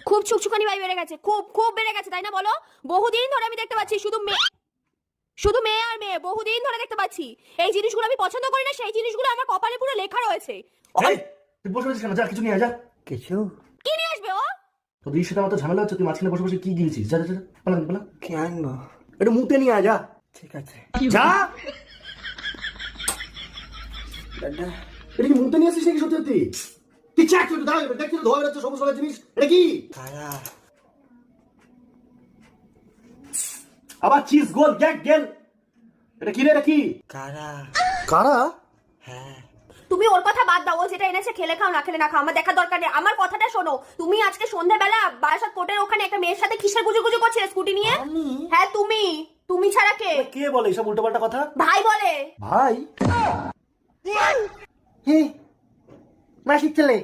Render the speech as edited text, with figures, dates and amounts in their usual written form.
খুব ছুকছুকানি ভাই বেড়ে গেছে, খুব খুব বেড়ে গেছে, তাই না বলো? বহুদিন ধরে আমি দেখতে পাচ্ছি শুধু মেয়ে আর মেয়ে, বহুদিন ধরে দেখতে পাচ্ছি। এই জিনিসগুলো আমি পছন্দ করি না, সেই জিনিসগুলো আমার কপালে পুরো লেখা রয়েছে। তুই বসে বসে কেন? যা কিছু নিয়ে যা। কিছু কি নিয়ে আসবে ও? তোদের সাথে আমার তো ঝামেলা হচ্ছে, তুই মাঝখানে বসে বসে কি গিয়েছিস? যা যা যা, পালা পালা। কি আনবো? একটু মুতে নিয়ে যা। ঠিক আছে যা। দাদা। এটা কি মুতে নিয়ে আসিস নাকি সত্যি সত্যি? তুই চেক করে দাও, দেখছিস ধোয়া বেরোচ্ছে সবুজ সবুজ জিনিস, এটা কি? কারা? আবার চিজ গোল গ্যাগ গেল, এটা কি রে? এটা কি? কারা? কারা? হ্যাঁ তুমি ওর কথা বাদ দাও, ও যেটা এনেছে খেলে খাও না খেলে না খাও, আমার দেখার দরকার নেই। আমার কথাটা শোনো, তুমি আজকে সন্ধ্যাবেলা বারাসাত কোর্টের ওখানে একটা মেয়ের সাথে কিসের গুজুগুজু করছিলে স্কুটি নিয়ে? আমি? হ্যাঁ তুমি ছাড়া কে? কে বলে এইসব উল্টোপাল্টা কথা? ভাই বলে। ভাই? হে মাসির ছেলে।